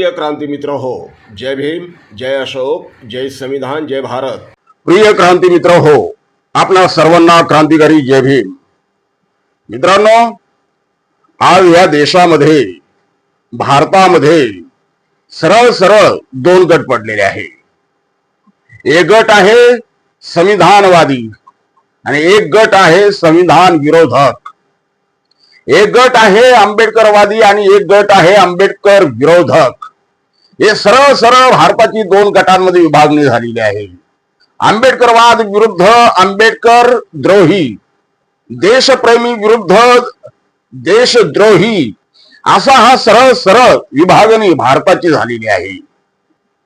प्रिय क्रांती मित्र हो, जय भीम, जय अशोक, जय संविधान, जय भारत। प्रिय क्रांती मित्र हो, आपल्या सर्वांना क्रांतिकारी जय भीम। मित्रांनो, आज या देशामध्ये भारतामध्ये सरळ सरळ दोन गट पडलेले आहे। एक गट आहे संविधानवादी आणि एक गट आहे संविधान विरोधक। एक गट आहे आंबेडकरवादी आणि एक गट आहे आंबेडकर विरोधक। हे सरळ सरळ भारताची दोन गटांमध्ये विभागणी झालेली आहे। आंबेडकरवाद विरुद्ध आंबेडकर द्रोही, देशप्रेमी विरुद्ध देशद्रोही, असा हा सरळ सरळ विभागणी भारताची झालेली आहे।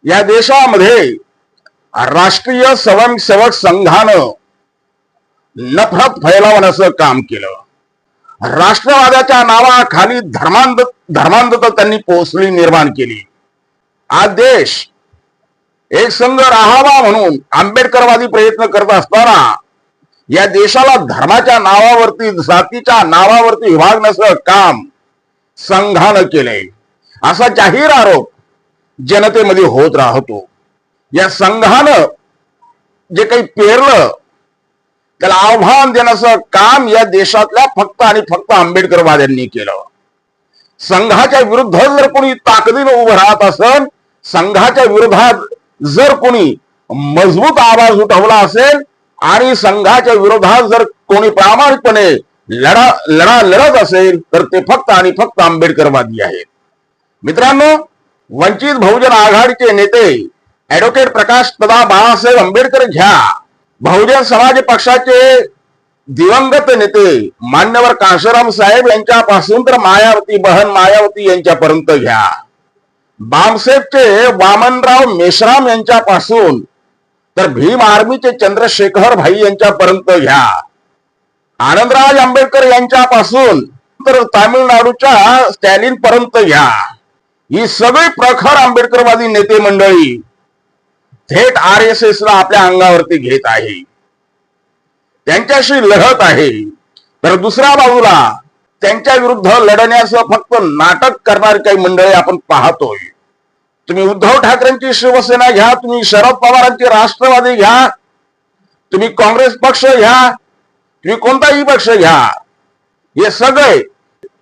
या देशामध्ये राष्ट्रीय स्वयंसेवक संघानं नफरत फैलावण्याचं काम केलं। राष्ट्रवादाच्या नावाखाली धर्मांधता त्यांनी पोचली निर्माण केली। आज देश एक संघ राहावा म्हणून आंबेडकरवादी प्रयत्न करत असताना या देशाला धर्माच्या नावावरती, जातीच्या नावावरती विभागण्याचं काम संघानं केलंय, असा जाहीर आरोप जनतेमध्ये होत राहतो। या संघानं जे काही पेरलं त्याला आव्हान देण्याचं काम या देशातल्या फक्त आणि फक्त आंबेडकरवाद्यांनी केलं। संघाच्या विरुद्ध जर कोणी ताकदीनं उभं राहत असेल, संघाच्या विरोधात जर कोणी मजबूत आवाज उठवला असेल आणि संघाच्या विरोधात जर कोणी प्रामाणिकपणे लढा लढत असेल तर ते फक्त आणि फक्त आंबेडकरवादी आहेत। मित्रांनो, वंचित बहुजन आघाडीचे नेते ऍडव्होकेट प्रकाश बाळासाहेब आंबेडकर घ्या, बहुजन समाज पक्षाचे दिवंगत नेते मान्यवर कांशीराम साहेब यांच्यापासून तर मायावती बहन मायावती यांच्यापर्यंत घ्या, बामसेफचे वामनराव मेश्राम यांच्यापासून तर भीम आर्मीचे चंद्रशेखर भाई यांच्यापर्यंत घ्या, आनंदराज आंबेडकर यांच्यापासून तर तामिळनाडूच्या स्टॅलिन पर्यंत घ्या। ही सगळी प्रखर आंबेडकरवादी नेते मंडळी थेट RSS ला आपल्या अंगावरती घेत आहे, त्यांच्याशी लढत आहे। तर दुसऱ्या बाजूला त्यांच्या विरुद्ध लढण्याचं फक्त नाटक करणारी काही मंडळी आपण पाहतोय। तुम्ही उद्धव ठाकरेंची शिवसेना घ्या, तुम्ही शरद पवारांची राष्ट्रवादी घ्या, तुम्ही काँग्रेस पक्ष घ्या, तुम्ही कोणताही पक्ष घ्या, हे सगळे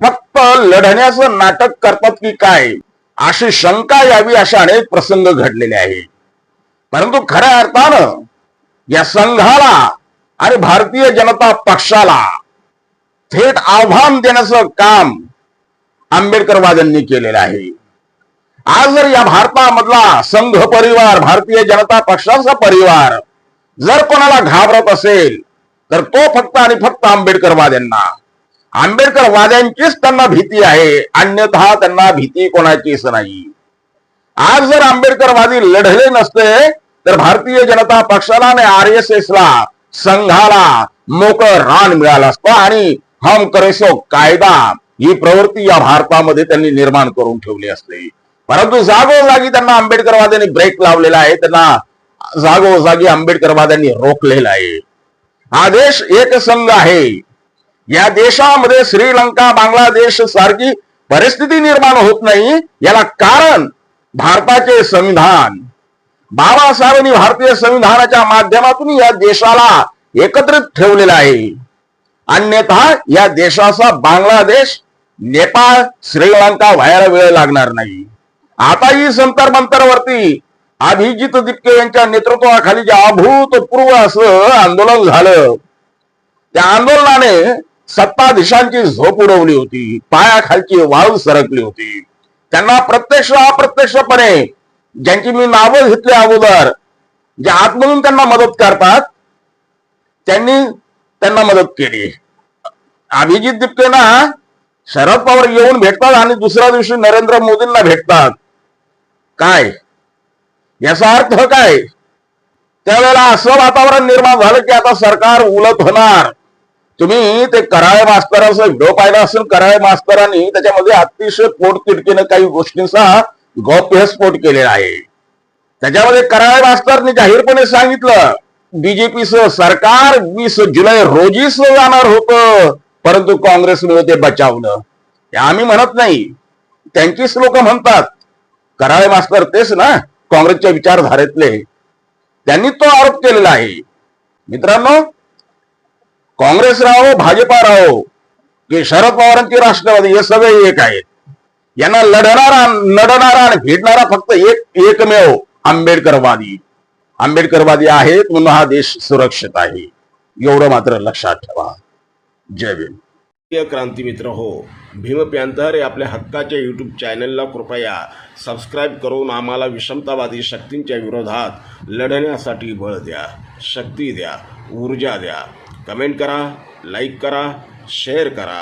फक्त लढण्याचं नाटक करतात की काय अशी शंका यावी अशा अनेक प्रसंग घडलेले आहेत। परंतु खऱ्या अर्थानं या संघाला आणि भारतीय जनता पक्षाला थेट आव्हान देण्याचं काम आंबेडकरवाद्यांनी केलेलं आहे। आज जर या भारतामधला संघ परिवार, भारतीय जनता पक्षाचा परिवार जर कोणाला घाबरत असेल तर तो फक्त आणि फक्त आंबेडकरवाद्यांना, आंबेडकरवाद्यांचीच त्यांना भीती आहे, अन्यथा त्यांना भीती कोणाचीच नाही। आज जर आंबेडकरवादी लढले नसते तर भारतीय जनता पक्षाला आणि RSS ला, संघाला मोकळं रान मिळालं असतं आणि हम करे सो कायदा ही प्रवृत्ती या भारतामध्ये त्यांनी निर्माण करून ठेवली असते। परंतु जागोजागी त्यांना आंबेडकरवाद्यांनी ब्रेक लावलेला आहे, त्यांना जागोजागी आंबेडकरवाद्यांनी रोखलेला आहे। हा देश एक संघ आहे। या देशामध्ये श्रीलंका, बांगलादेश सारखी परिस्थिती निर्माण होत नाही, याला कारण भारताचे संविधान। बाबासाहेबांनी भारतीय संविधानाच्या माध्यमातून या देशाला एकत्रित ठेवलेला आहे, अन्यथा या देशाचा बांगलादेश, नेपाळ, श्रीलंका व्हायला वेळ लागणार नाही। आताही जंतर मंतरवरती अभिजित दिपके यांच्या नेतृत्वाखाली जे अभूतपूर्व असं आंदोलन झालं, त्या आंदोलनाने सत्ताधीशांची झोप उडवली होती, पायाखालची वाळू सरकली होती। त्यांना प्रत्यक्ष अप्रत्यक्षपणे, ज्यांची मी नावं घेतली अगोदर, जे आतमधून त्यांना मदत करतात त्यांनी त्यांना मदत केली। अभिजित दिपकेंना शरद पवार येऊन भेटतात आणि दुसऱ्या दिवशी नरेंद्र मोदींना भेटतात। काय याचा अर्थ काय? त्यावेळेला असं वातावरण निर्माण झालं की आता सरकार उलट होणार। तुम्ही ते कराळे मास्तरांचा व्हिडिओ पाहिला असेल, कराळे मास्तरांनी त्याच्यामध्ये अतिशय पोटतिडकीनं काही गोष्टींचा गौप्यस्फोट केलेला आहे। त्याच्यामध्ये कराळे मास्तरने जाहीरपणे सांगितलं बीजेपीचं सरकार 20 जुलै रोजीच जाणार होतं, परंतु काँग्रेसमुळे ते बचावलं। आम्ही म्हणत नाही, त्यांचीच लोक म्हणतात। कराळे मास्तर तेच ना काँग्रेसच्या विचारधारेतले, त्यांनी तो आरोप केलेला आहे. मित्रांनो, काँग्रेस राहो भाजपा राहो की शरद पवारांची राष्ट्रवादी, हे सगळे एक आहेत. यांना लढणारा आणि भिडणारा फक्त एकमेव आंबेडकरवादी. आंबेडकरवादी आहेत म्हणून हा देश सुरक्षित आहे, एवढं मात्र लक्षात ठेवा. जय भीम. क्रांती मित्र हो, भीम पॅंथर या आपल्या हक्काच्या यूट्यूब चॅनलला कृपया सबस्क्राईब करून आम्हाला विषमतावादी शक्तींच्या विरोधात लढण्यासाठी बळ द्या, शक्ती द्या, ऊर्जा द्या. कमेंट करा, लाईक करा, शेअर करा.